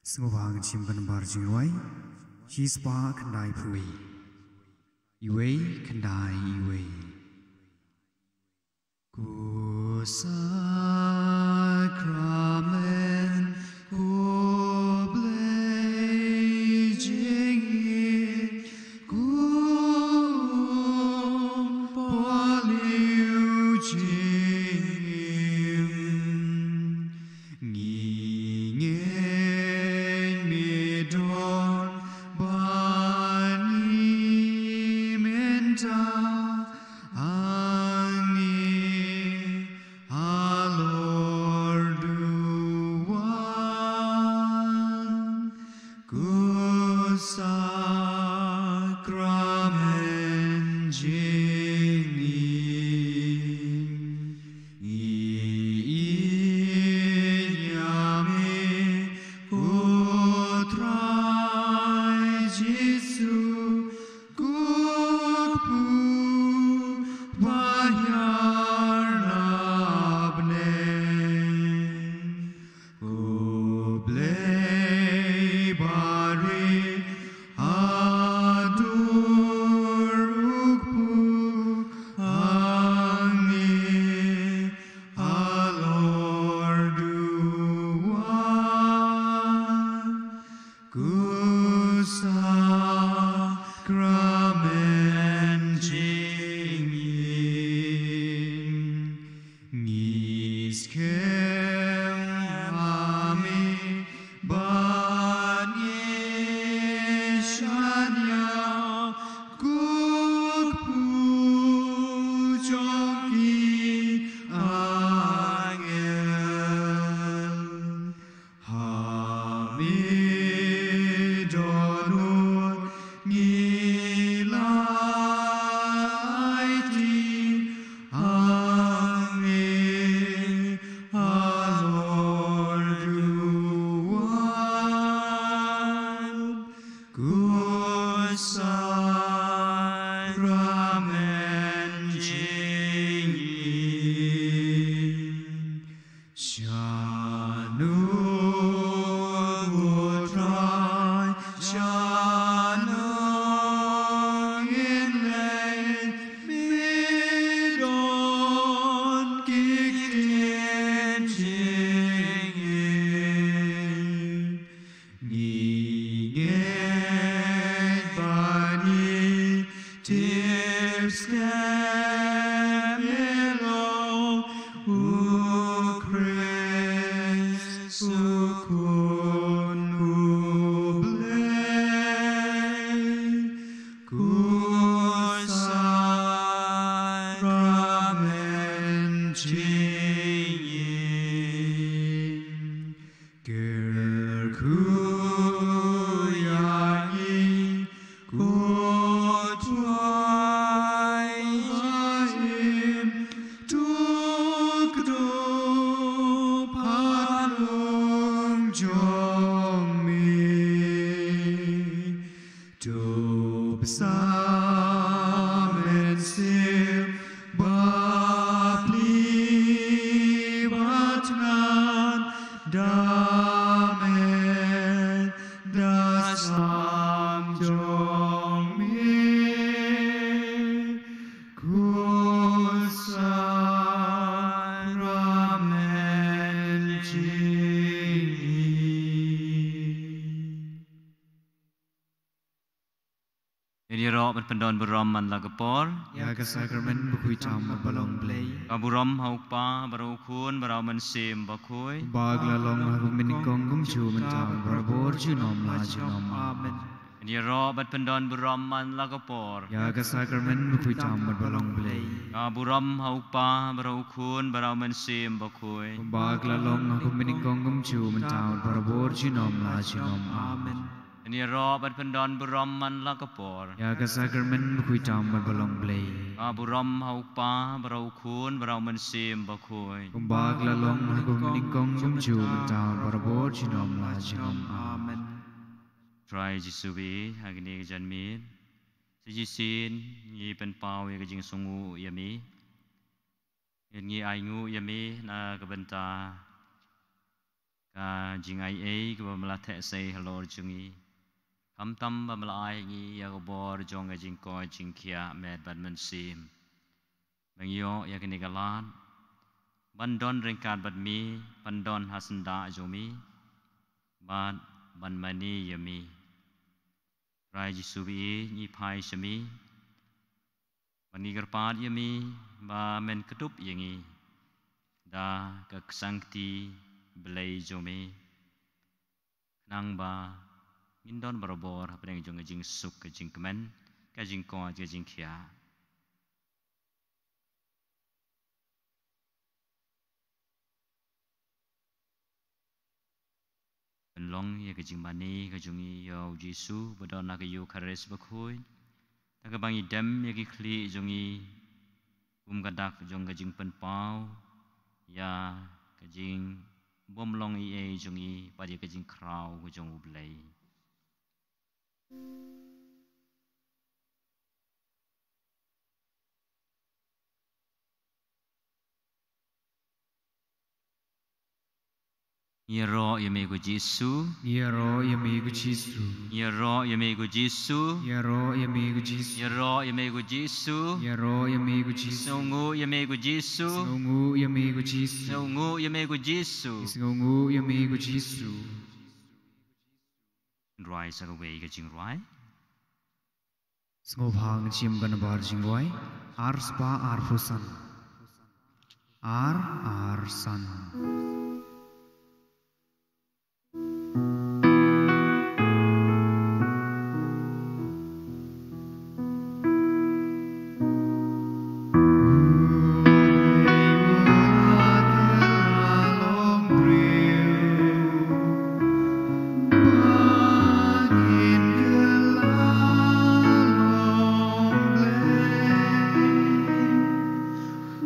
Sngobang chimban bar jingwai, chispa kandai pui. Iwei kandai iwei. Ku sakramen ku blei jingin ku paliu jingin ngingen midon bani menta Angin alor duan ku sakramen jingin inyame putrai Jesu kukpu Bayar nabnen Oblei bari adurukpu Angin alor duan Ku sakramen jingin Ngiskem ami banyeshanya Kukpu jogi angel Hamidonun ngilaiti angin alor duan ku sakramen jingin Shanu utrai shanu inlen midon kiktin jingin Nginget bani tipskemelo ukres sukun ublei ku sakramen jingin Gerku yangi kutuai zaim tukdu palung jongmi Dub samen sim bapli batngan damen dasam jongmi ku sakramen jingin Jadi roh berpendon berom man lagapor. Ya ke sakramen bukui cam balong blei Kaburom haukpa baraukun barauman sim bakui. Bagla long harum minikong gumju mentam Barabor junom la junom Amen Jadi roh berpendon berom man lagapor. Ya ke sakramen bukui cam balong blei Kaburom haukpa baraukun barauman sim bakui. Bagla long harum minikong gumju mentam Barabor junom la junom Amen Jadi roh berpendon berom man lagapor. Ya ke sakramen bukui cam balong blei Kaburom haukpa baraukun barauman sim bakui. Bagla long harum minikong gumju mentam Barabor junom la junom Amen Try Jisubi hagini janmin. Sijisin ni penpau ya kejing sungu yami. Ngi aingu yami na kebenta ka jing ai e ka bamla the sei halor jungi kam tam bamla ai ngi ya bor jong ka jing ko jing kia med badman sim bang yo ya kini galan bandon ringkat badmi bandon hasanda jomi bad ban mani yami rai jisubi ni pai shami bani gerpat yami ba men ketup yangi da ka sangti belai jomi nang ba ngindon barobor apreng jong jing suk ka jing kemen ka jing ko ka jing kia long ya ka jing mani ka jungi yo jisu badon na ka yu khares bakhui ta ka bangi dem ya ki khli jungi gadak jong ka jing pen pau ya ka jing bom long e jungi pa ka jing krau ka jong ublai Yero yame ko Jisu Yero yame ko Jisu Yero yame ko Jisu Yero yame ko Jisu Yero yame ko Jisu Yero yame ko Jisu Sungu yame ko Jisu Sungu yame ko Jisu Sungu yame ko Jisu Sungu yame ko Jisu Rai sa wei ka jing rai Sngo phang chim ban bar jing wai ar spa ar fusan ar san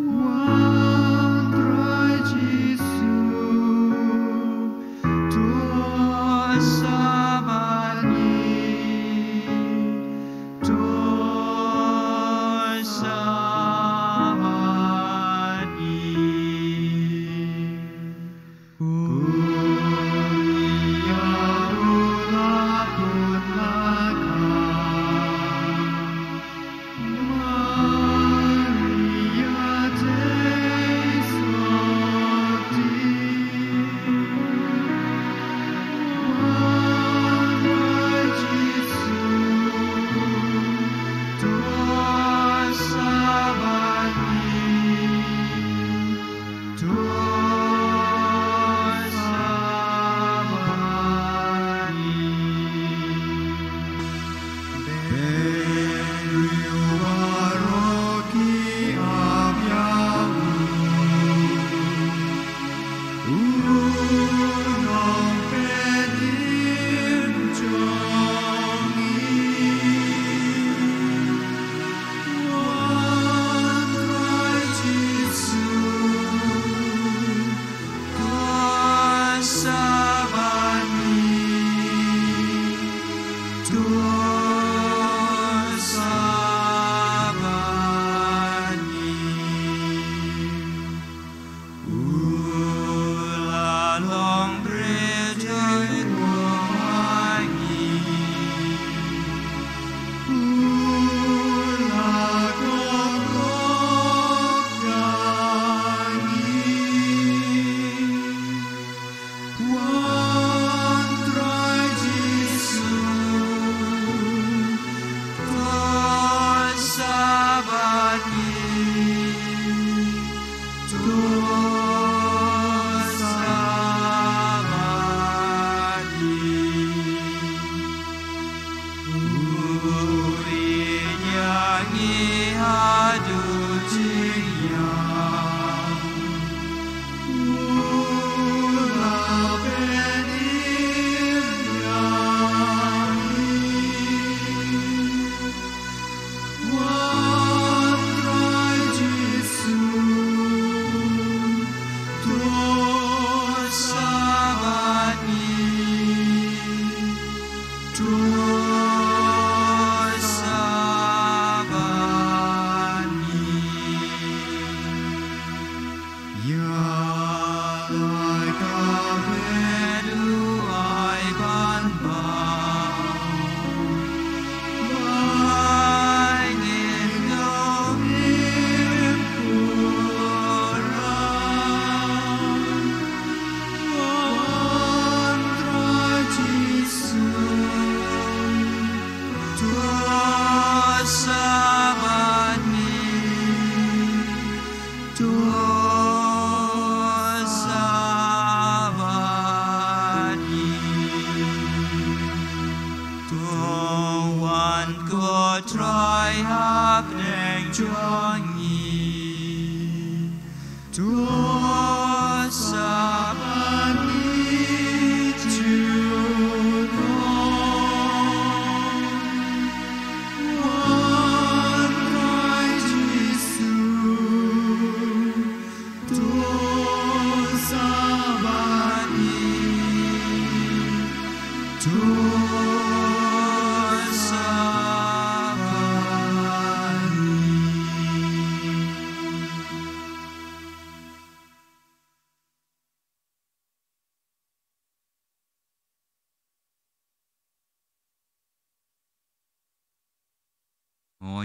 One try Jesus.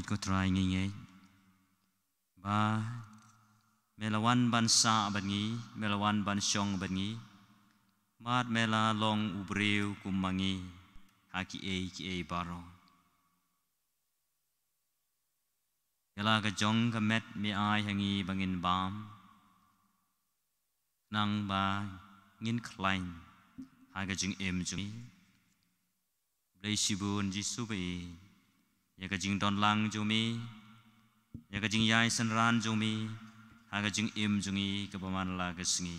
ngồi có trai nghe ba melawan ban sa ban ngi melawan ban song ban ngi mat mela long ubreu kumangi haki e baro yala ka jong ka met mi ai hangi bangin bam nang ba ngin klein ha ka jing em jung blai sibun ji subi ya ka jing don lang jumi ya ka jing yai san ran jumi ha ka jing em jungi ka paman la ka singi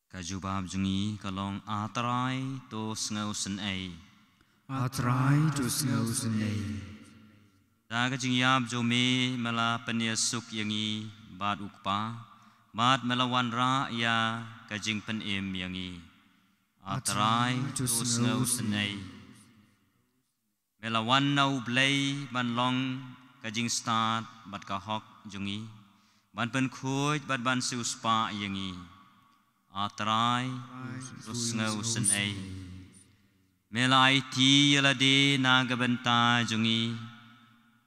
Kajubab jungi kalong atrai to sngau sen ai Atrai to snow snay. da ka jing yab jumi mela penia suk yangi bad ukpa mat melawan ra ya ka jing pen em yangi atrai to sngau sen ai melawan nau blai ban long ka jing start bat ka hok jungi ban pen khuj bat ban siu spa yangi atrai terus ngau sen ai melai ti yala de na gabenta jungi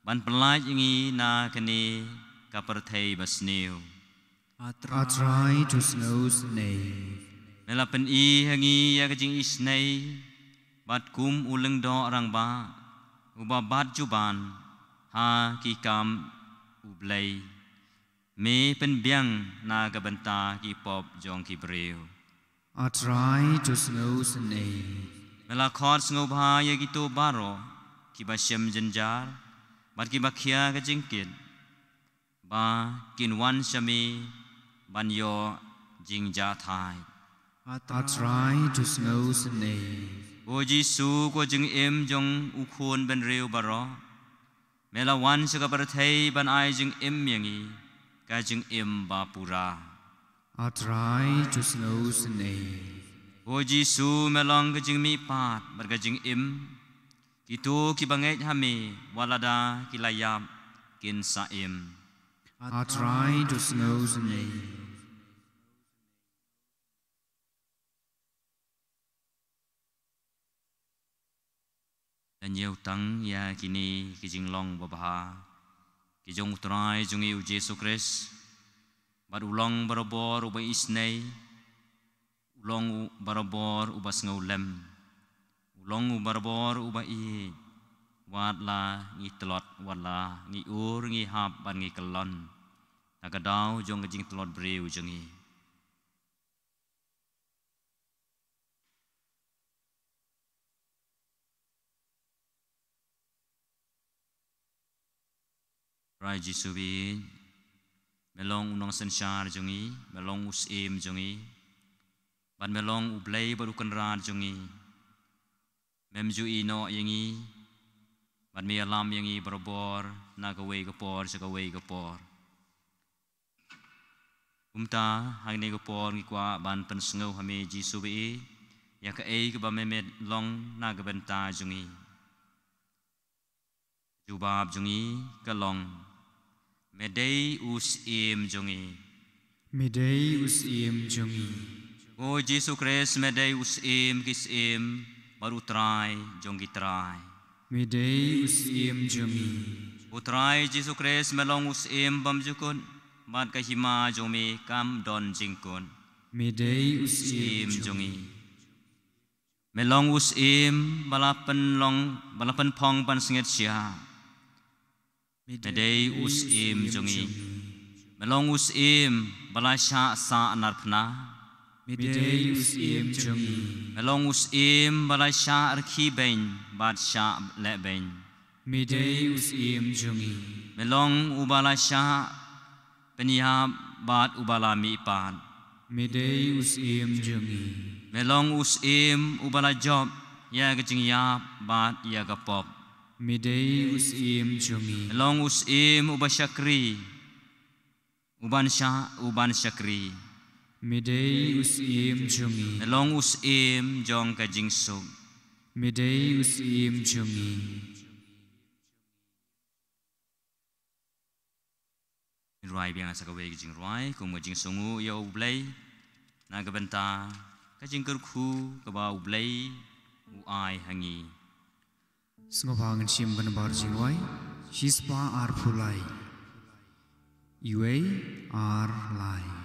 ban pelaj ingi na kene kaperthei basneu Atrai to snow snay. mela pen i hangi ya kajing isnei bat kum uleng do rang ba uba bat juban ha ki kam ublai me pen biang na gabenta ki pop jong ki breu Atrai to snow snay. mela khot sngo bha ye ki to baro ki ba shem jenjar bat ki ba khia ka jingkit ba kin wan shami ban yo jingja thai Atrai to snow snay. o jisu ko jing em jong u khon ben reu baro mela wan sa ka par thei ban ai jing em yangi ka jing em ba pura Atrai to snow snay. o jisu melong ka jing mi pat bar ka jing em ki tu ki bangai hame walada ki layam kin sa em Atrai to snow snay. dan nhiều tang ya kini ki jing long ba ba ki jong trai jong u Jesu Christ bar ulong barabor uba isnei ulong barabor uba sngaulem ulong barabor uba i wadla ngi telot wadla ngi ur ngi hap ban ngi kelon nakadaw jong jing telot breu jongi Rai Jesu bi melong unong sensyar jongi melong usim jongi ban melong ublei baru kenran jongi memju ino yangi ban mi alam yangi barabor nagawe kapor sagawe kapor umta hangne kapor ngi kwa ban pen sngau hame Jesu bi ya ka ei ka ba memet long nagabenta jongi jubab jongi kalong medei us im jongi Midday usim jungi. o Jesu Christ medei us im kis im baru trai jongi trai Midday usim jungi. utrai Jesu Christ melong us im bam jukun mat ka hima jomi kam don jingkun Midday im usim jungi. jongi melong us im balapan phong pan singet sia medei us im jongi melong us im balasha sa anarpna Midday usim jungi. melong us im balasha arkhi bain bat sha le bain Midday usim jungi. melong ubalasha peniha bat ubalami pan Midday usim jungi. melong us im ubala job ya kecing ya bat ya kapop Midday usim jungi. melong us im ubashakri uban syakri midday usim jungi long usim jong ka jingsuk midday usim jungi Rai biang asa kawe jing rai kum jing sungu ya ublay na ka benta ka jing kerku ka ba ublay uai hangi Sngopang sim kan bar jingwai hispa ar phulai iwe ar lai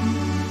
Jesus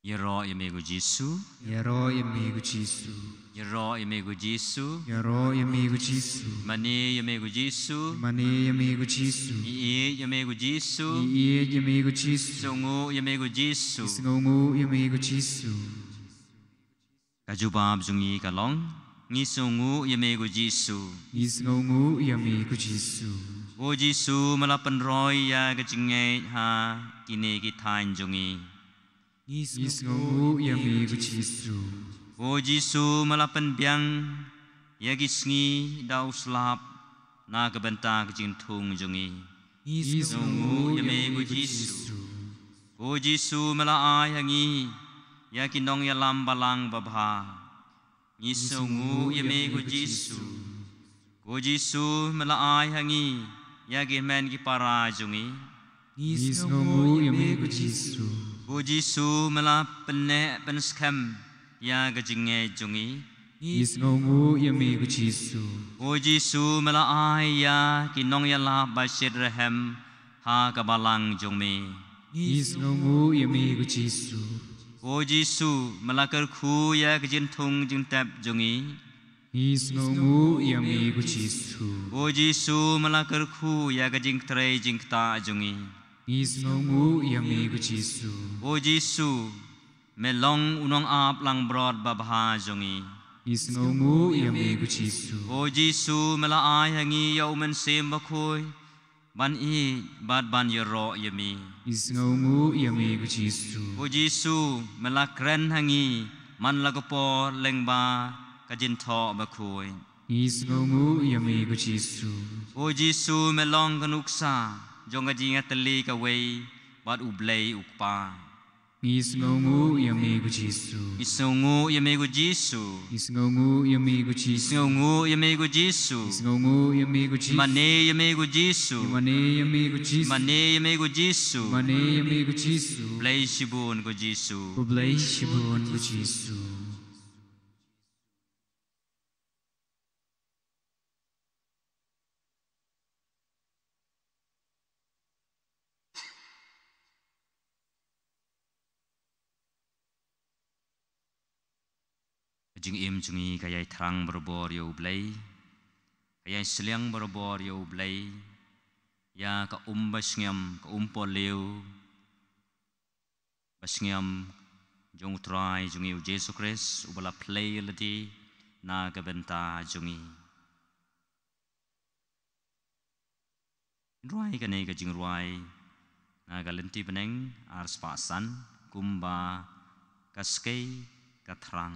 Ya roh ya mego Yesu. Ya roh ya mego Yesu. Ya roh ya mego Yesu. Ya roh ya mego Yesu. Mani ya mego Yesu. Mani ya mego Yesu. I ya mego Yesu. I ya mego Yesu. Songo ya mego Yesu. Isngongu ya mego Yesu. Kajubab jungi kalong. Ngi songo ya mego Yesu. Isngongu ya mego Yesu. O Yesu malapan roy ya kajingai ha kini kitain jungi. Isngongu ya mego Yesu. O Yesu malapan biang ya gisngi dau slap na kebenta kejintung jungi. Isngongu ya mego Yesu. O Yesu mala ayangi ya kinong ya lambalang babha. Isngongu ya mego Yesu. O Yesu mala ayangi ya gimen ki para jungi. Isngongu ya mego Yesu. O Yesu mala penne penskam ya gajinge jungi. Isngongu ya mego Yesu. O Yesu mala ya kinong ya la bashir rahem ha kabalang jungmi. Isngongu ya mego Yesu. O Yesu mala kerku ya kejintung jungtap jungi. Isngongu ya mego Yesu. O Yesu mala kerku ya kejing tray jingta jungi. Isngongu ya mego Yesu. O Yesu melong unong ap lang broad babha jungi. Isngongu ya mego Yesu. O Yesu mala hangi ya umen sem bakhoy ban I bad ban yero yemi. Isngongu ya mego Yesu. O Yesu mala kren hangi man lagapo lengba kajin tho bakhoy. Isngongu ya mego Yesu. O Yesu melong kanuksa jong kajinga tali kaway bad ublay ukpa. Isngongu ya mego Yesu. Isngongu ya mego Yesu. Isngongu ya mego Yesu. Isngongu ya mego Yesu. Isngongu ya mego Yesu. Mane ya mego Yesu. Mane ya mego Yesu. Mane ya mego Yesu. Mane ya mego Yesu. Blay shibun ko Yesu. Blay shibun ko Yesu. Jing im jungi kayai terang berbor yo blay. Kayai seliang berbor yo blay. Ya ka basngam ka poleu. Basngam jong try jungi u Yesu Christ ubala play lati na kabenta jungi. Ruai kane ka jing ruai na galenti beneng ars pasan kumba kaskei katrang.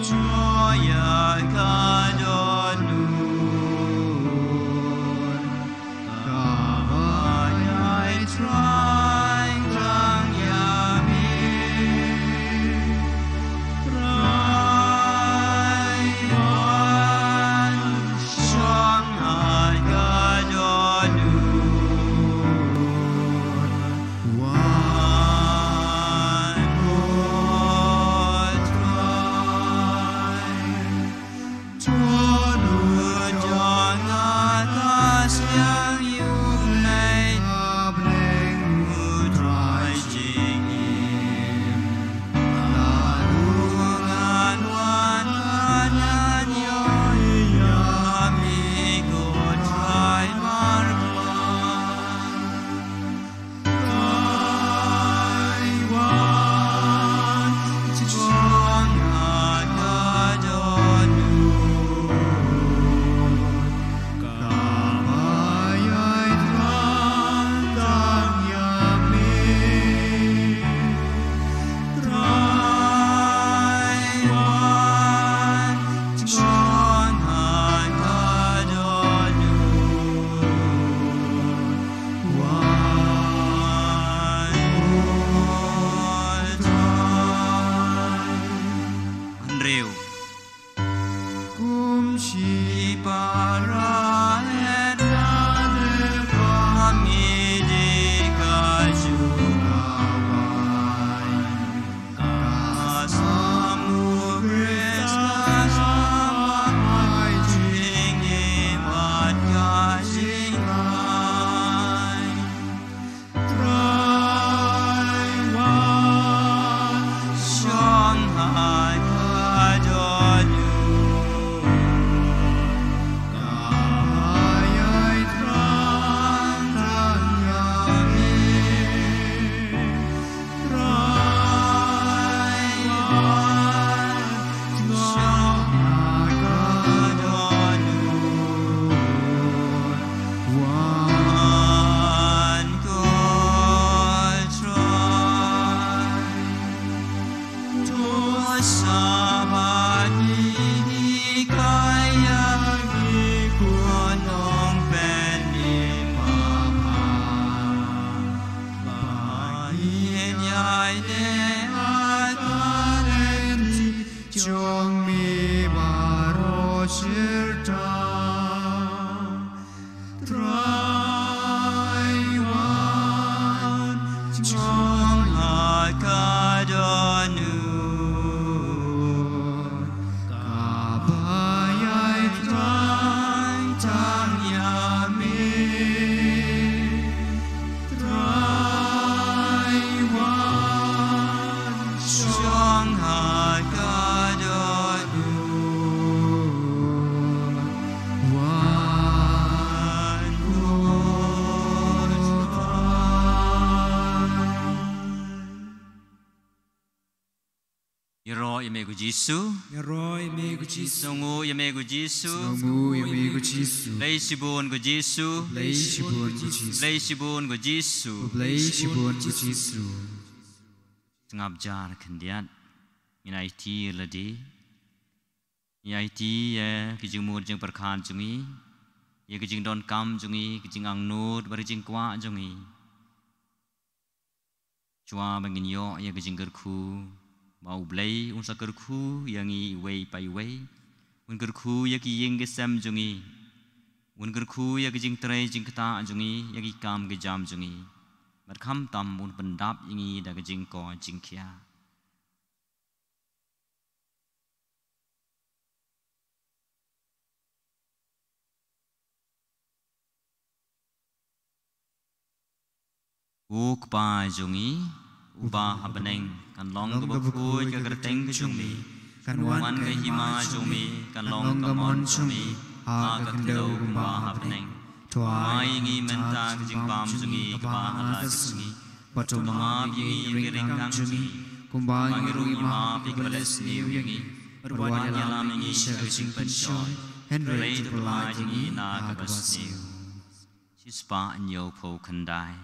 Joy, God, của Giêsu Roi me của Giêsu Songu ya me của Giêsu Ngu ya me của Giêsu Lấy sibun của Giêsu Lấy shibun của Giêsu Lấy sibun của Giêsu Lấy shibun của Giêsu ngap jar kendiat minai ti ladi minai ti ya kijing mur jeng perkhan jungi ya kijing don kam jungi kijing ang nut bari jing kwa jungi chua bangin yo ya kijing gerku mau blai unsa gerku yang i wei pai wei un gerku ya ki ying gesam jungi un gerku ya kijing trai jing kata jungi ya ki kam ke jam jungi mặt khăm tầm một phần đáp ý đã cái chính có chính kia uk ba jungi uba habaneng kan long ka bakui ka kerteng ka jungi kan wan ka hima jungi kan long ka mon jungi ha ka kendo ba habaneng mai ngi menta jing bam jungi ka ba hala jungi patung ma bi ngi ring kang jungi kumbang ngi ru ma pi ka les niu yangi perwan ya lam ngi sha jing pen shoy henry to la jingi na ka bas niu chispa nyo pho khandai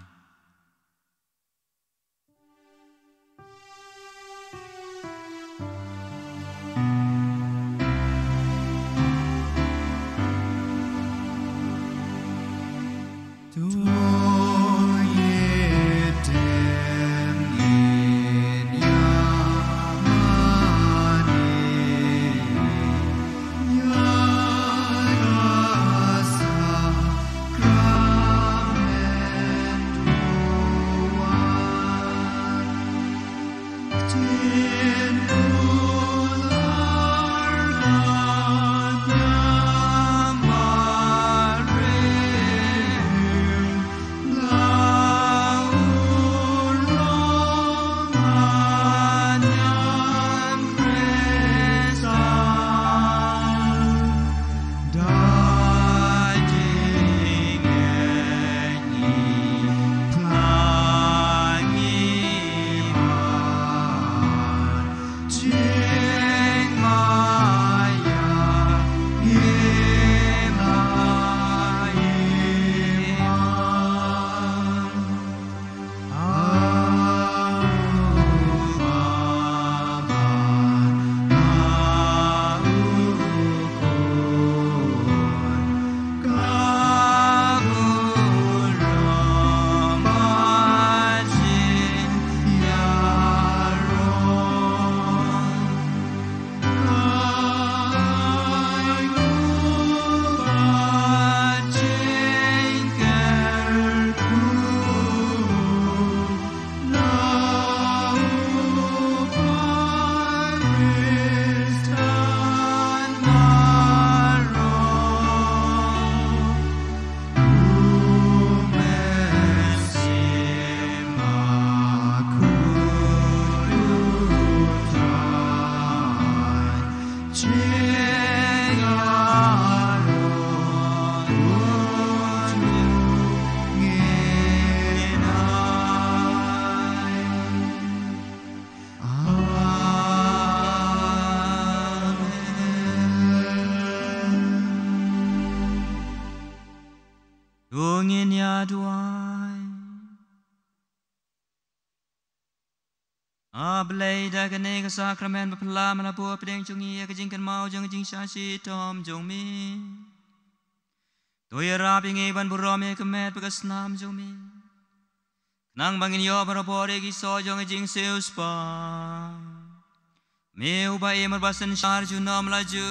Ablay da kene ka sakramen bapla mana po pedeng chungi ka jing kan mau jang jing shashi tom jong mi toya rap ingi ban burome ka met pa snam jong mi nang bangin yo para pore ki so jong jing seus pa me uba e mar basan shar ju nam la ju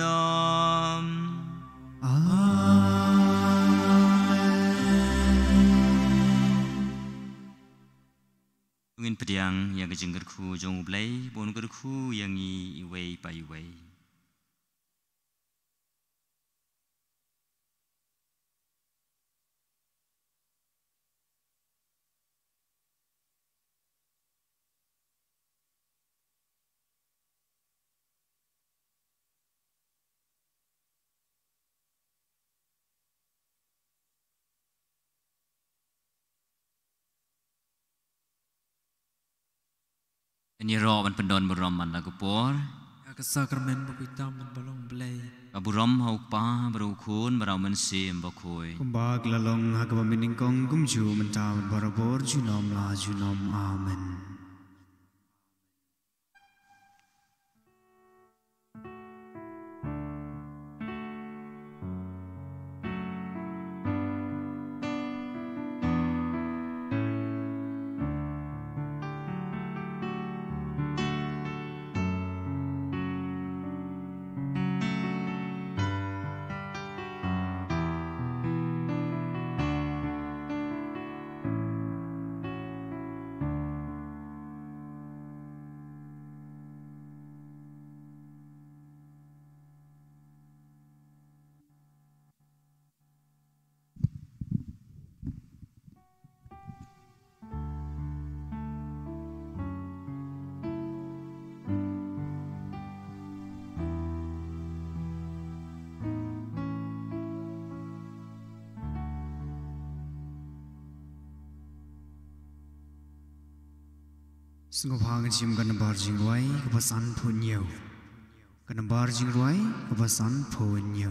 nam Tungin pediang yang kejenggerku jong blay bon gerku yang i iwei pa iwei Ini roh ban pendon berom man lagu por. Ya kesakramen bepitam dan balong belai. Kaburom hauk pa baru kun barau mensim bakoi. Kumbag lalong hagaba miningkong gumju mentawan barabor junom la junom amen. Sungguh hangat cium gambar jingwai kepasan punyo. Gambar jingwai kepasan punyo.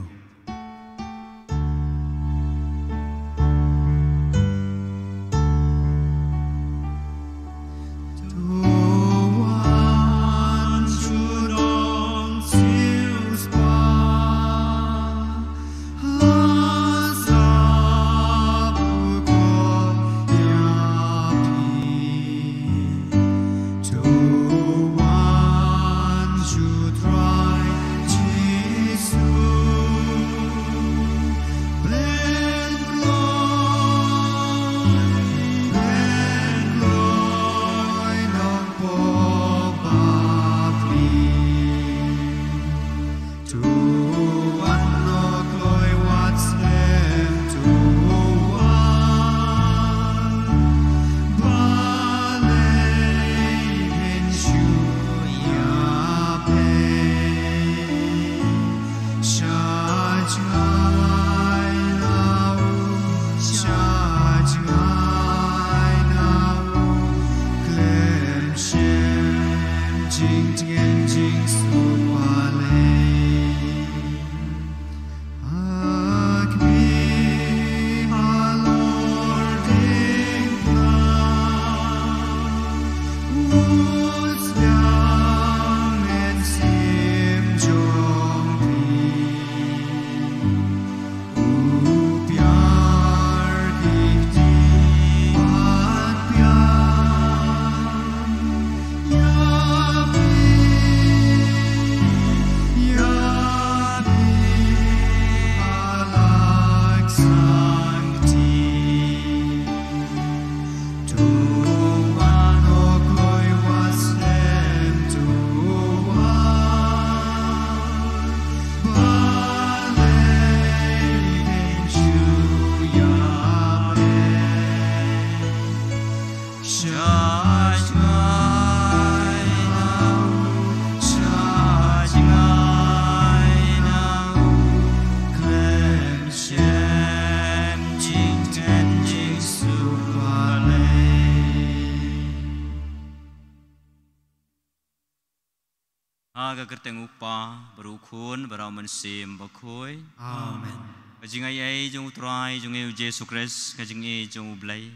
Aga kerteng upa berukun berau mensim bakoi. Amen. Kajing ai jung utrai jung eu Yesus Kristus kajing ai jung ublai.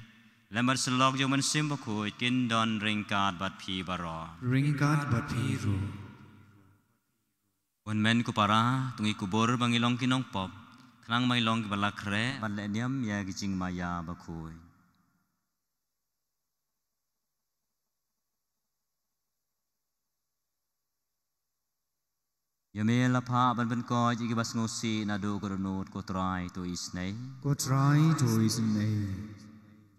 Lamar selok jung mensim bakoi kin don ringkat bat pi baro. Ringkat bat piru. Wan men ku para tungi kubur bangilong kinong pop. Kenang mailong balakre ban leniam ya kajing maya bakoi. Yame lapa ban ban ko jigi bas ngosi nado koronot ko try to isnei. Ko try to isnei.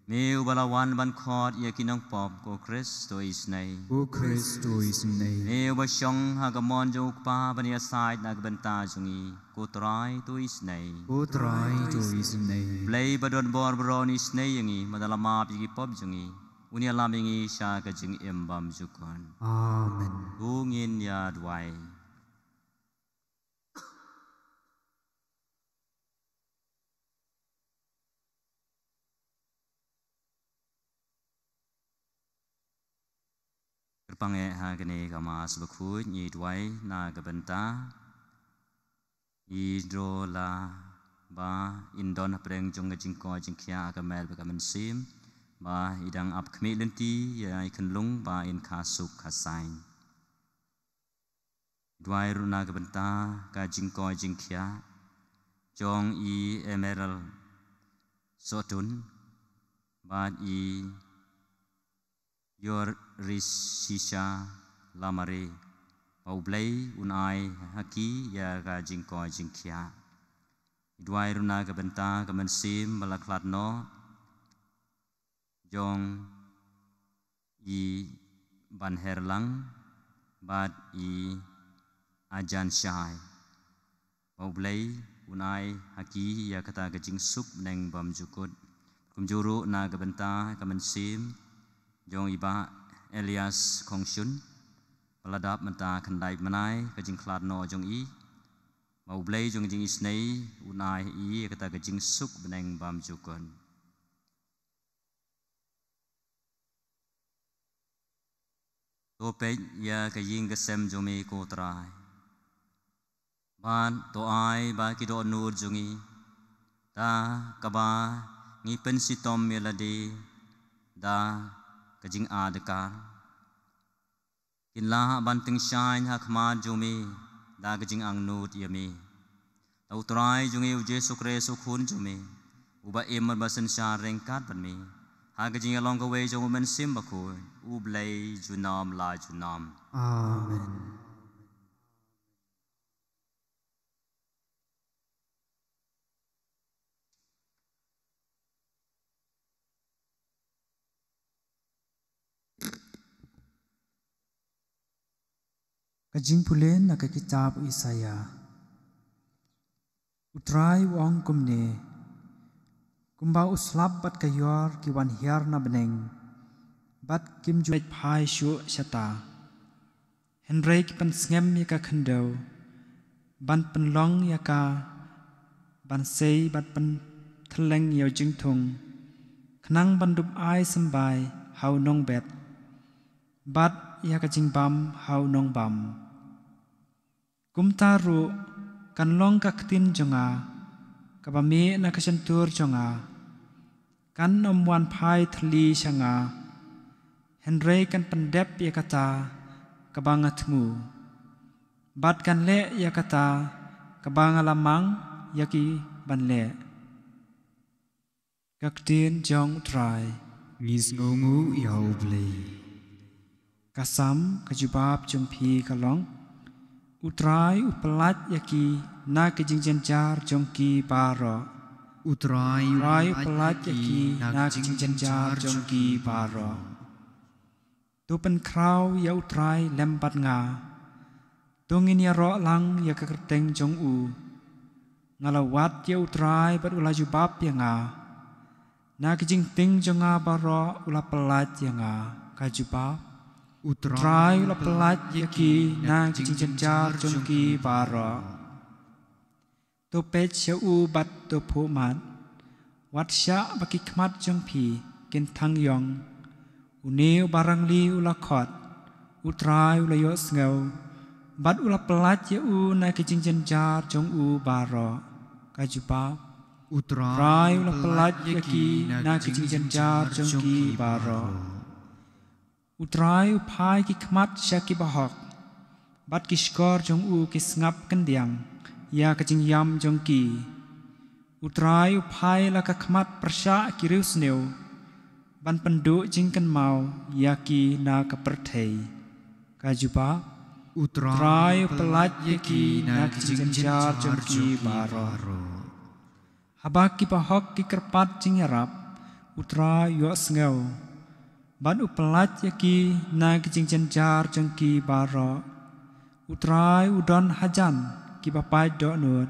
Me ubalawan ban khot ya kinong pop ko Chris to isnei. Ko Chris to isnei. Me ubasyong hagamon jong pa ban ya side nagbenta jungi ko try to isnei. Ko try to isnei. Play badon bor bron isnei yangi madalama jigi pop jungi. Unia lamingi sya ka jing embam jukon. Amen. Ungin ya dwai. Kerpange hagene kama sebekut nyi duai na gebenta idrola ba indon preng jong jingko jingkia agamel bagamen sim ba idang ap kmi lenti ya ikan lung ba in kasuk kasain duai runa gebenta ka jingko jingkia jong i emerald sotun ba i yor risisha lamare paublay unai haki ya ga jingko jingkia duai runa ga benta ga mensim balaklat no jong i ban herlang bad i ajan syai paublay unai haki ya kata ga jingsuk neng bam jukut kumjuru na ga benta ga mensim jong iba Elias Kongshun peladap menta kendai menai kajing klat no jong i mau blay jong jing isnei unai i kata kajing suk beneng bam jukon topej ya kajing gesem jomi ko trai ban to ai ba kido nur jongi ta kaba ngipen sitom meladi da kajing adekar kinlah banting shine hakma jumi da kajing angnut yami tautrai jungi uje sukre sukhun jumi uba emar basen shareng kat banmi ha kajing along the way jong men sim baku ublay junam la junam Amen. Kajing pulen na kitab Isaya. Utrai wong kumne. Kumba uslap bat kayor kiwan hiar na beneng. Bat kim juet pai shu syata. Henrek pan sngem yaka kendo. Ban penlong yaka. Ban sei bat pan theleng yaw jing thung. Knang ban dup ai sembai hau nong bet. Bat yaka jing bam hau nong bam. Kumtaru kan long kaktin jonga kabame na kasentur jonga kan omwan pai thli shanga henrei kan pendep yakata kabangatmu bat kan le yakata kabangalamang yaki banle kaktin jong trai ngis ngongu yaublei kasam kajubab jongpi kalong Utrai upelat yaki na kejingjan jar jongki baro. Utrai upelat yaki na kejingjan jar jongki baro. Tupen krau ya utrai lempat nga. Tungin ya ro lang ya kekerteng jong u. Ngalawat ya utrai bat ulaju bab ya nga. Na kejingting jonga baro ula pelat ya nga kajubab. Utrai ula pelat yaki na kejingjan jar jongki baro. Topet sya u bat topu mat. Wat sya baki kmat jongpi kintang yong. Uneu barang li ula kot. Utrai ula yo sngau. Bat ula pelat ya u na kejingjan jar jong u baro. Kajubab. Utrai ula pelat yaki na kejingjan jar jongki baro. Utrai upai ki kmat syaki bahok. Bat ki skor jong u ki sngap kendiang. Ya kajing yam jong ki. Utrai upai la ka kmat persya ki rius neu. Ban penduk jingkan mau. Ya ki na ka perthei. Kajuba. Utrai pelat yaki na kajing jar jong ki baro. Habak ki bahok ki kerpat jing yarap. Utrai yo sngau. Ban upelat yaki na kejingjan jar jongki baro. Utrai udon hajan ki bapai dok nut.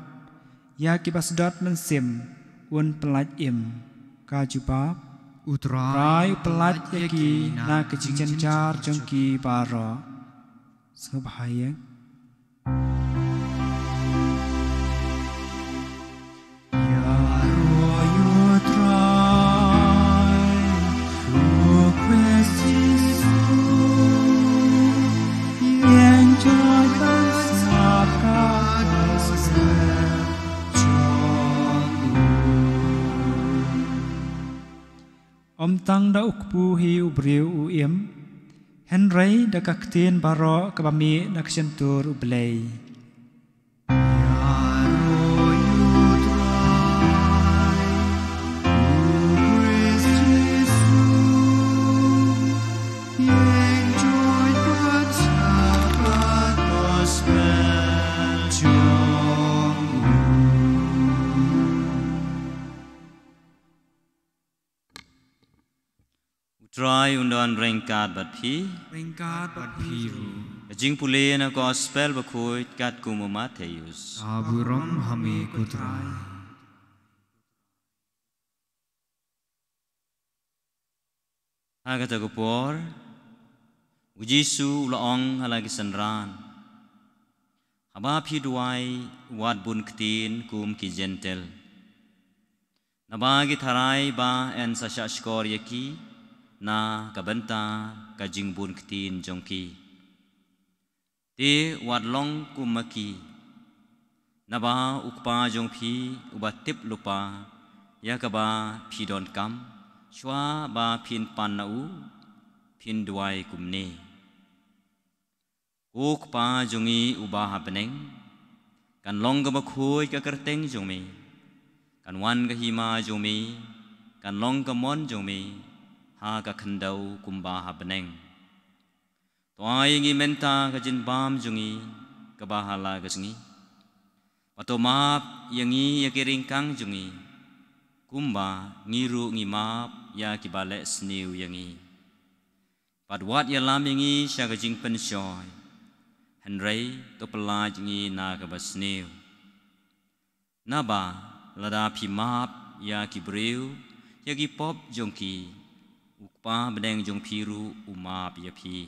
Ya ki basdot mensim un pelat im. Kajuba. Utrai upelat yaki na kejingjan jar jongki baro. Sebahaya. om tang da ukpu hi ubriu u im Henry da kaktin baro kabami naksentur ublay Try undan rengkat bat pi piru jing pule na gospel bakoi kat kumu Mateus aburam hami kutrai aga ta gopor ujisu laong halagi sanran haba pi duai wat bun ktin kum ki gentle nabagi tharai ba en sasha skor yaki na kabenta kajing bun ktin jongki te wat long kumaki naba ukpa jongpi ubatip lupa ya kaba pidon kam shwa ba pin panau pin duai kumne ukpa jongi uba happening kan long kaba khoi ka kerteng jongme kan wan ka hima jongme kan long ka mon jongme ha ka khandau kumba habneng toy ngi menta ka jin bam jungi ka bahala ka jungi pato map yangi yakiring kang jungi kumba ngiru ngi map ya kibale sniu yangi padwat ya lam yangi sya ka jing penshoy henrei to pelaj ngi na ka basniu naba lada pi map ya kibriu ya ki pop jongki ukpa bedeng jong piru umap ya pi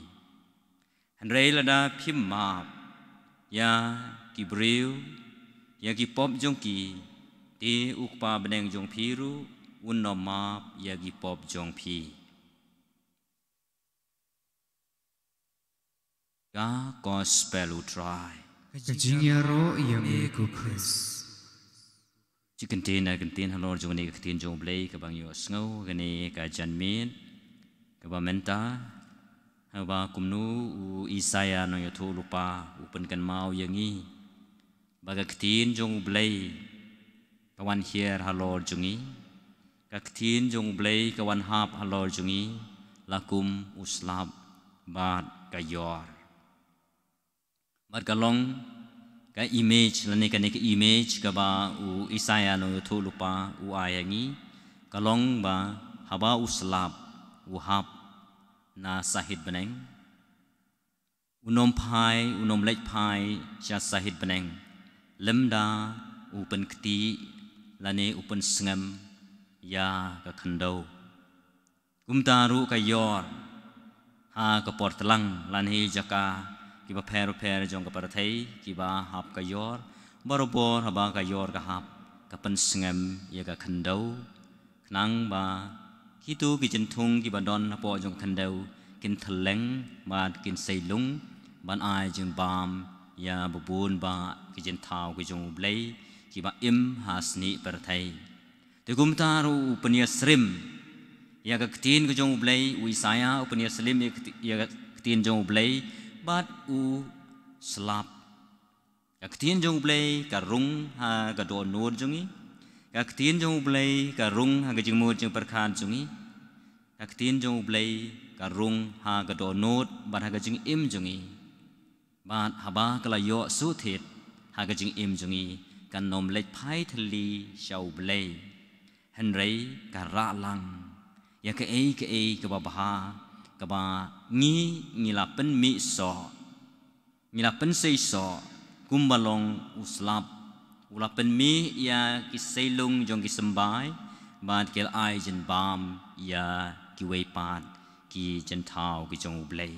henrei lada phim map ya kibriu ya ki pop jong ki ti ukpa bedeng jong piru unno map ya ki pop jong pi ga gospel utrai kajingero yami ku Chris chicken halor jong ni ktin jong blay ka bang yo sngo gani ka janmin kaba menta haba kumnu u Isaya no yato lupa upen kan mau yangi baga ktin jong blay kawan hier halor jongi ka ktin jong blay kawan hap halor jongi lakum uslab bad kayor mat kalong ka image lani ka image kaba u Isaya no yato lupa u ayangi kalong ba haba uslab uhap na sahid beneng unom lek pai sya sahid beneng lemda upen kti lane upen sengam ya ka khandau kumtaru ka yor ha ka portlang lanhi jaka kiba per jong ka parathai kiba hap ka yor barobor haba ka yor ka hap ka pen sengam ya ka khandau nang ba Kitu kijen thung ki badon na po jong khandau kin thleng ba kin seilung ban ai jeng bam ya bubun ba kijen thau ki jong blai ki ba im hasni perthai te gumtaru upanya srim ya ka ktin ki jong blai u Isaya upanya slim ya ktin jong blai bat u slap ka ktin jong blai ka rung ha ka do nur jongi các tin trong blay cả rung ha cái chừng mua chừng perkhan chungi các tin trong blay cả rung ha cái đồ nốt bạn ha cái chừng im chungi bạn haba cái là yo su thịt ha cái chừng im chungi kan nom lech phai thali shau blay henrei cả ra lang ya cái ấy cái ba cái ba ngi là pen mi so ngi là pen sei so kumbalong uslap ulapen mi ya kisailung jong kisembai ban kel ai jen bam ya kiwei pat ki jen thau ki jong blai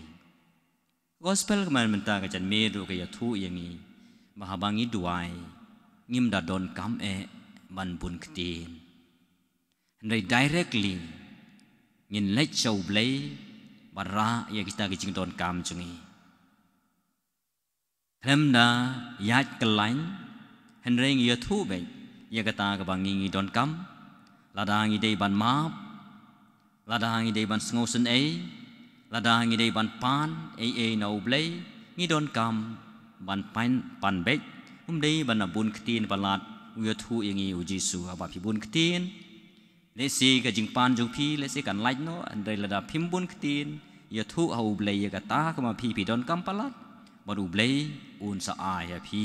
gospel man menta ka jan me ru ka ya thu yangi mahabangi duai ngim da don kam e man bun ktin nei directly ngin lech show blai bara ya kita ki jing don kam chungi hemda yat kelain henrei ngi thu be ya kata ka bangi ngi don kam lada ngi dei ban map lada ngi dei ban sngosen lada ngi dei ban pan no blei ngi don kam ban pan bet dei ban bun ktin balat uya thu ingi u Jesu aba pi bun ktin le si ka jing pan jong pi le si kan like no andai lada phim bun ktin ya thu au blei ya ka ta ka ma pi don kam palat baru blei un sa a ya pi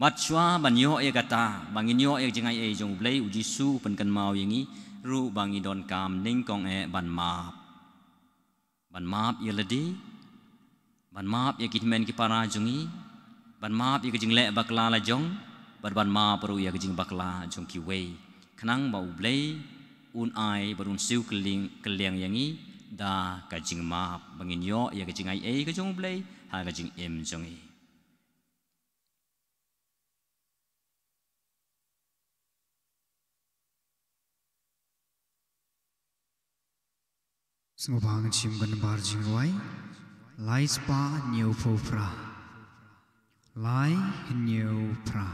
mat chwa ban yo ya ka ta bangin yo ya jingai jong blei u Jesu pen kan mau yangi ru bangi don kam ning kong ban map ya ladi ban map ya kitmen ki para jongi ban map ya jing le bakla la jong ban map baru ya jing bakla jong ki wei khnang bau blei un ai barun siu keliang yangi da ka jing map bangin yo ya jing ai ka jong blei ha ka jing em jongi Sengobang chim gan bar jingwai lai spa new pra lai new pra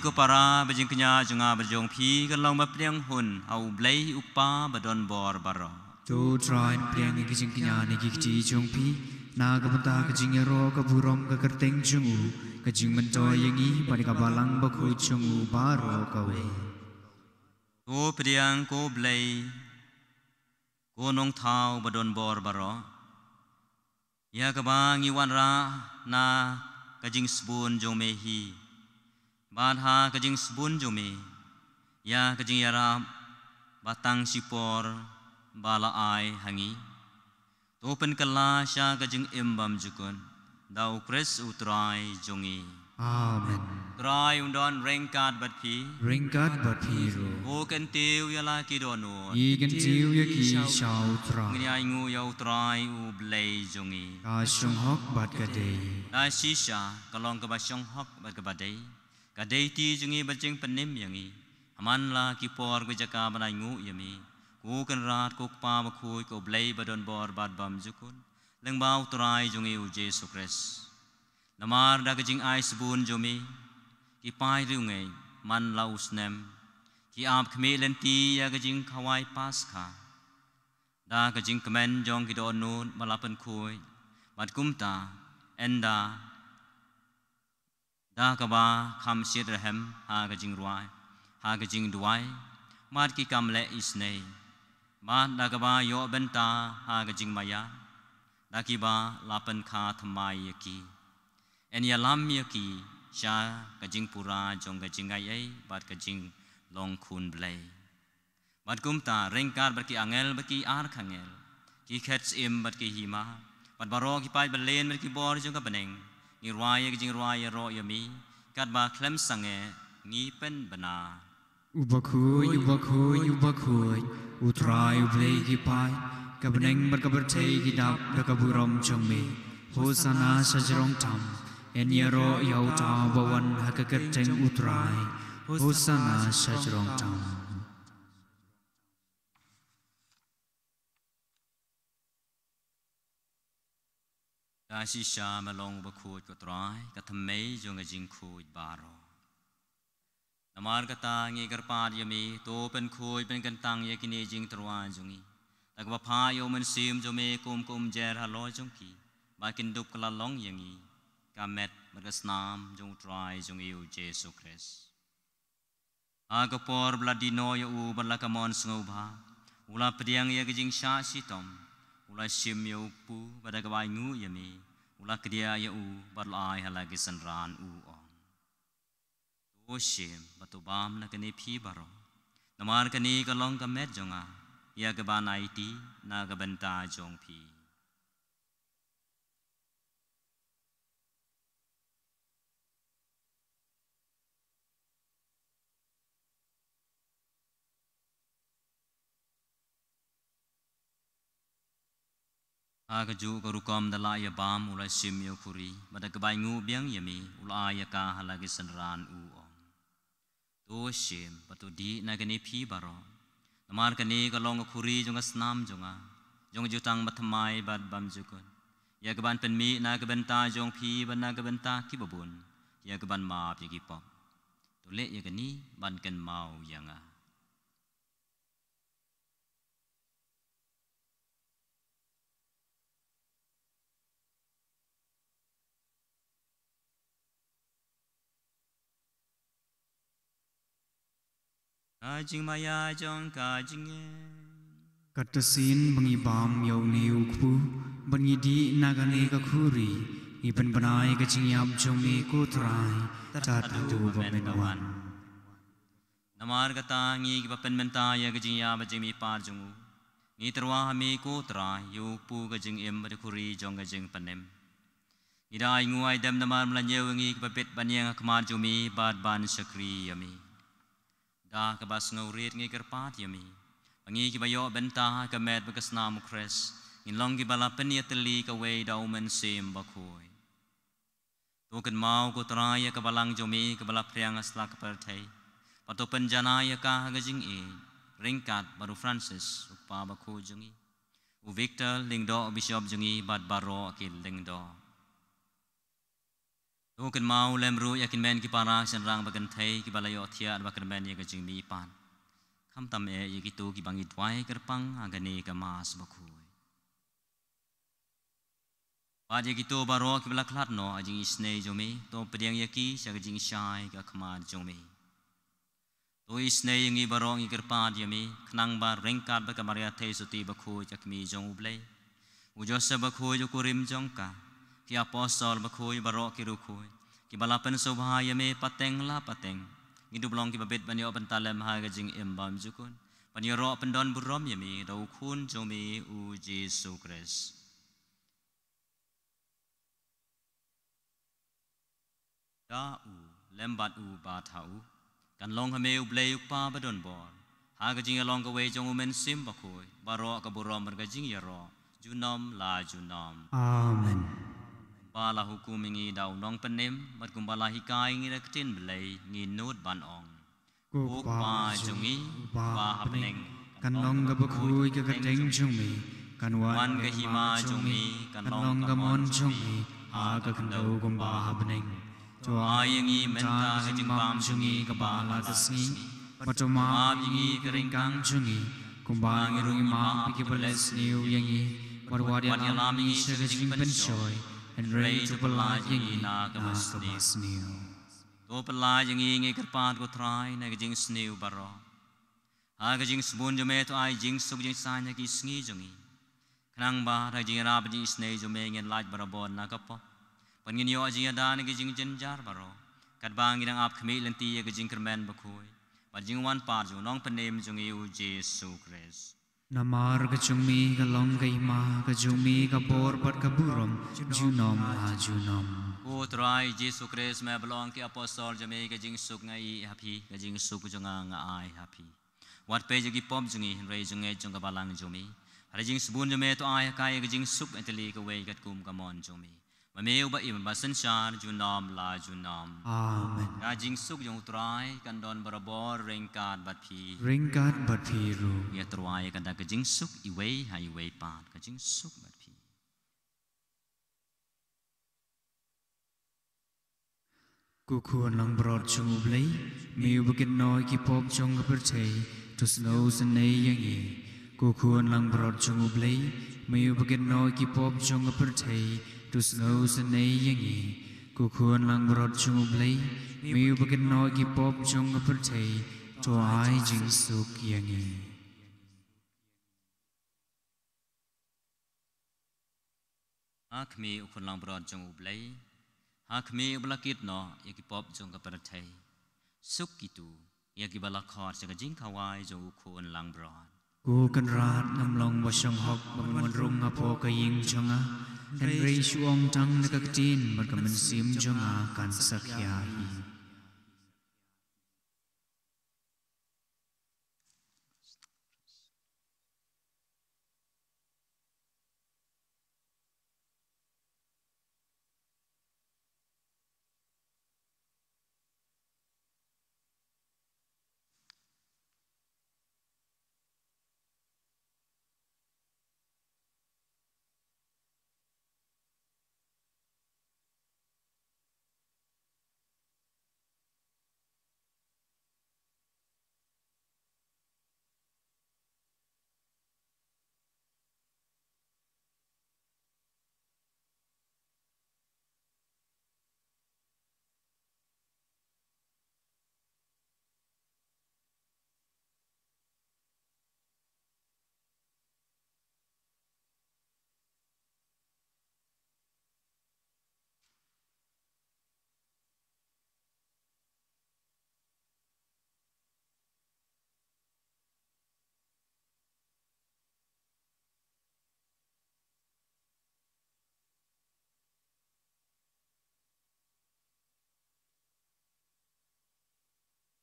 ko para bajing kenya junga bajong pi kan long ba priang hun au blei upa badon bor baro to try priang ki jing kenya ni ki ti jong pi na ka bata ka jing ro ka burom ka kerteng jungu ka jing mentoy yangi bari ka balang ba khu jungu baro ka we ko priang ko blei ko nong thau badon bor baro ya ka bang i wan ra na ka jing spoon jong me hi ban ha kajing sebun jome ya kajing yara batang sipor bala ai hangi topen kala sya kajing embam jukun dau kres utrai jongi amen trai undon rengkat bat pi ro o kan tiu yala ki dono i kan tiu ya ki shau tra ngai ngu yau trai u blei jongi ka shung hok bat ka dei da shisha kalong ka ba shung hok bat ka ba dei kadai ti jungi bajing penim yangi aman la ki por ko jaka banai ngu yami ku kan rat ko pa ba khui ko blei badon bor bad bam jukun leng bau trai jungi u Jesu Kris namar da kajing ai sebun jumi ki pai ru ngai man la usnem ki ap khme len ti ya kajing khawai paskha da kajing kemen jong ki don nun malapan khui mat kumta enda da ka ba kham shit rahem ha ga jing ruai ha ga jing duai mat ki kam le isnei ma da ka ba yo benta ha ga jing maya da ki ba lapan kha thamai ki en ya lam ki sha ga jing pura jong ga jing ai bat ga jing long khun blai bat kum ta rengkar bat ki angel bat ki ar khangel ki khets im bat ki hima bat baro ki pai balen bat ki bor jong ga beneng ni raya ki jing raya ro yami kat ba klem sange ngi pen bana ubakhuy utrai ublei ki pai ka beneng bat ka berthei ki dap da ka burom chongme hosana sajrong tam en yaro yau ta bawan hakakat teng utrai hosana sajrong tam da si sha malong ba khu ko trai ka thamei jong ga jing khu baro namar kata ngi garpa yami to pen khu pen kan tang ye kini jing trwa jongi tak ba pha yo men sim jo me kum jer halo jong ki ba kin dup kala long yangi ka met magasnam jong trai jong yu jesu christ aga por bladino yo u bala kamon sngoba ula pediang ye jing sha sitom ula sim yo pu pada ka bai ngu yami ula kedia yo u balai halagi sanran u ong to sim batu bam na kene phi baro namar kani ka long ka met jonga ya ka banai ti na ka benta jong phi aga ju ko rukom dala ya bam ulai sim yo khuri bada ka bai ngu biang yami ulai ya ka halagi sanran u ong to sim batu di na kani phi baro namar kani ka long khuri jonga snam jonga jong jutang mathamai bad bam jukun ya ka ban pen mi na ka benta jong phi ban na ka benta ki babun ya ka ban ma pi ki pop to le ya kani ban kan mau yanga jing maya jong ka jing katasin bangi bam yau neu khu bangi di nagane ka khuri iban banai ka jingyam jongme ko trai tat tu bamenwan namar kata ngi ki papen menta ya ka jingya ba jimi par jongu ni terwa mi ko trai yu pu ka jing em ba khuri jong ka jing panem idai nguai dam namar mlanyeu ngi ki papet banyang kmar jumi bad ban sakri yami da ka bas ngaurit ngi kerpat yami bangi ki bayo benta ka met bakasna mu kres in long ki bala pen yatli ka we da umen sim ba khoi to kan mau ko traya ka balang jomi ka bala priang asla ka perthai pato penjana ya ka ga jing e ringkat baru francis upa ba kho jungi u victor lingdo bishop jungi bad baro ki lingdo to kan mau lemru yakin men ki para senrang bagan thai ki balayo thia bakan men ye ga jing mi pan kham tam e ye ki to ki bangi twai kerpang agane ka mas ba khoi ba ye ki to baro ki bala khlat no ajing isne jomi to pediang ye ki sa ga jing shai ka khma jomi to isne ngi baro ngi kerpat yami khnang ba ringkat ba ka maria thai suti ba khoi jakmi jong ublei u joseph ba khoi jo kurim jong ka ki apostol ba khoi baro ki ru khoi ki balapen sobha yame pateng la pateng ngidu blong ki babet banyo pentalem ha ga jing embam jukun panyo ro pendon burom yame dau khun jomi u jesu christ da u lembat u ba thau kan long hame u blei u pa badon bor ha ga jing along ka we jong men sim ba khoi baro ka burom ga jing yaro junom la junom amen bala hukum ingi dau nong penem mat kumbala hikai ngi rektin belai ngi nut ban ong ko pa jungi ba hapneng kan long ga bakhui ga gateng jungmi kan wan ga hima jungi kan long ga mon jungmi ha ga kandau gum ba hapneng to ayangi menta ga jing bam jungi ga ba la ga sngi patoma bingi ga ringkang jungi kumba ngi rungi ma pi ki bales niu yangi warwadi alam ngi se ga jing pen shoy and rain to pala yang na kabasniu. To pala yang ingi kerpat ko try na kajing sniu baro. Ha kajing sabun jo me to ai jing suk jing sanya ki sngi jongi. Kanang ba ra jing ra ba jing snei jo me ngen laj barabon na kapo. Pan ngin yo jing ada na kajing jenjar baro. Kat bang ngin ap khmi lenti kajing kermen bakoi. Ba jing wan par jo nong panem jongi u Jesu Christ. Namar ka chungmi ka long ka ima ka chungmi ka por pat ka burom junom ha junom. O try Jesu Christ me belong ki apostol jame ka jing suk ngai happy ka jing suk jonga nga ai happy. Wat pe jagi pom jungi rei jungai jong ka balang jumi. Hari jing sabun jame to ai kai ka jing suk enteli ka wei kat kum ka mon jumi. Mameu ba im ba sanchar junom la junom. Amen. Ka jing suk jong try kan don barabor ringkat bat phi. Ringkat bat phi ru. Ya try kan da ka jing suk I wei hai wei pat ka jing suk bat phi. Ku khuan lang brod chung ublay, miu bakit noi ki pop chung ka perchay, to snow sa nay yang i. Ku khuan lang brod chung ublay, miu bakit noi ki pop chung ka perchay, to snow sa nay yang i. Ku khuan lang brod chung ublay, miu bakit noi ki pop chung ka perchay, to ai jing suk yang i. Akmi ukun lang brod chung ublay. Hakmi balakit no yaki pop jong ka paratay suk itu yaki balakor sa kajing kawai jong ukun lang broad. Ku kan rat nam long wasang hok man rung apo kaying jonga kan rei shuong tang nakaktin man sim jonga kan sakyahi.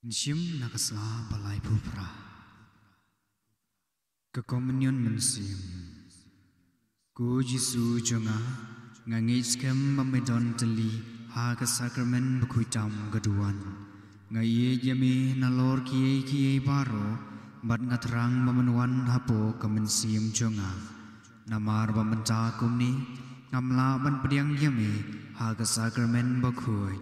Nsim nakasla balai pupra. Kekomunion mensim. Ku Jisu jonga ngangi skem mamedon teli ha ka sakramen bakuitam gaduan. Ngai yami nalor kiye baro bat ngatrang mamenuan hapo kemensim jonga. Namar bamenta kumni ngamla ban pediang yami ha ka sakramen bakui.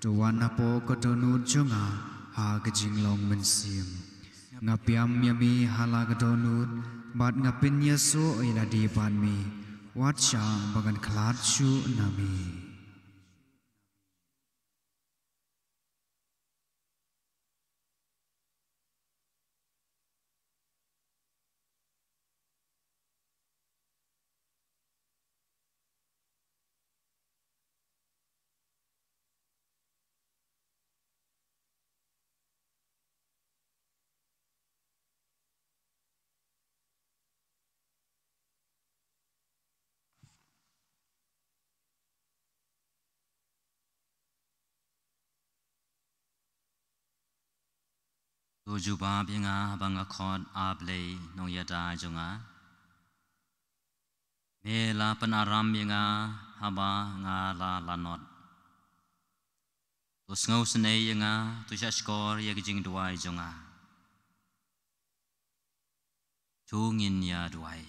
Tuan hapo kodonut jonga ha ka jinglong mensim. Ngapiam yami hala kadonut bat ngapin yaso ila di panmi wat syang bagan kelat su nami. Tuju ba binga bang akod ablay nong yada jonga. Me la penaram binga haba nga la lanot. Tu ngau senay nga tu skor ya kijing duai jonga. Tungin ya duai.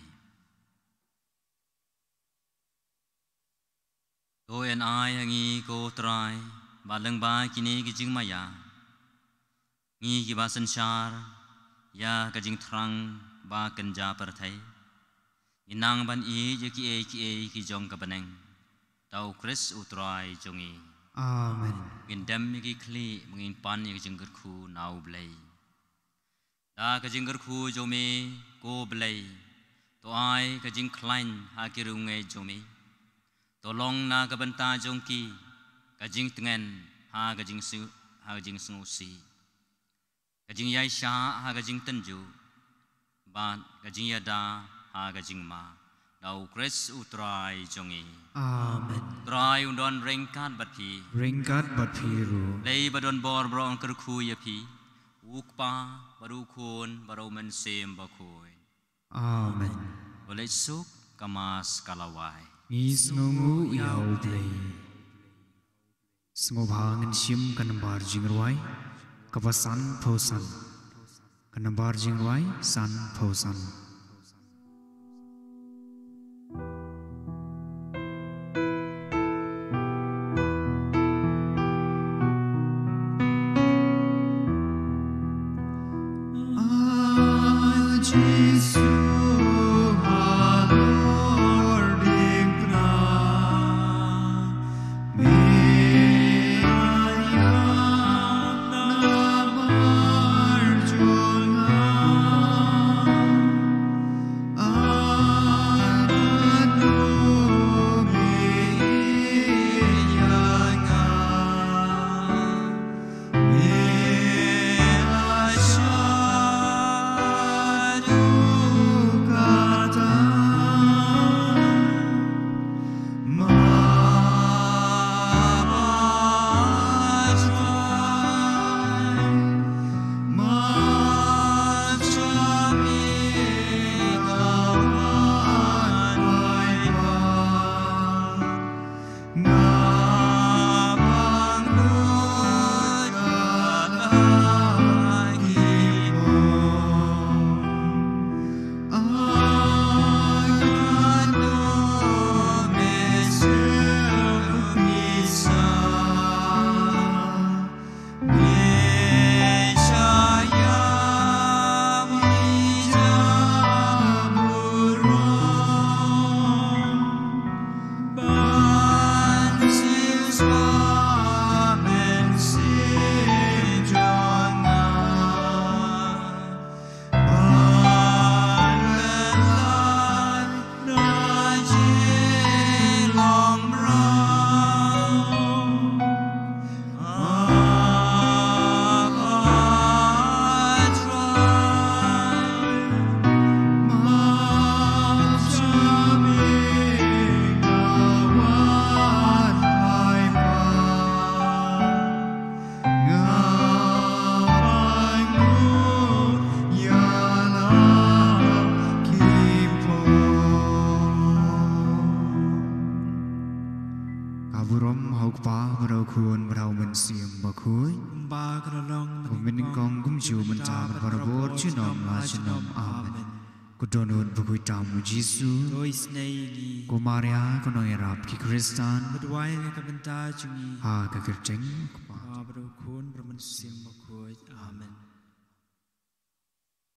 Tu en ai hangi ko try balang ba kini kijing maya. Ngi ki ba sanchar ya kajing trang ba kanja perthai inang ban I je ki e ki jong ka baneng tau Chris utrai jongi Amen. ngin dam yaki kli mengin pan yaki jenggerku nau belai da ka jenggerku jomi ko belai to ai ka jing klain ha kirungai jomi tolong na ka benta jongki ka jing tengen ha ka jing sengusi ka jing yai sha ha ka jing tenju ban ka jing yada ha ka jing ma dau Chris utrai jongi Amen. trai undon ringkat bat pi Ringkat bat piru. lei badon bor brong kerku ya pi ukpa baru kun baru mensem bakoi Amen. boleh suk kamas kalawai Ngis ngungu yau play. Sengobhangan sim kanambar jingruai. Kapasan pausan. Kanambar jingruai san pausan. Kaburom haukpa berau kun berau mensiam bakui. ba kalong Kumin kong gumju mentam berbor cinom la cinom amen. Kudonut bakui tamu Jisu. tois nei li Kumaria kono erap ki Kristan. bedwai ka benta jungi Ha kekerceng. ba bro kun bermensim bakoi amen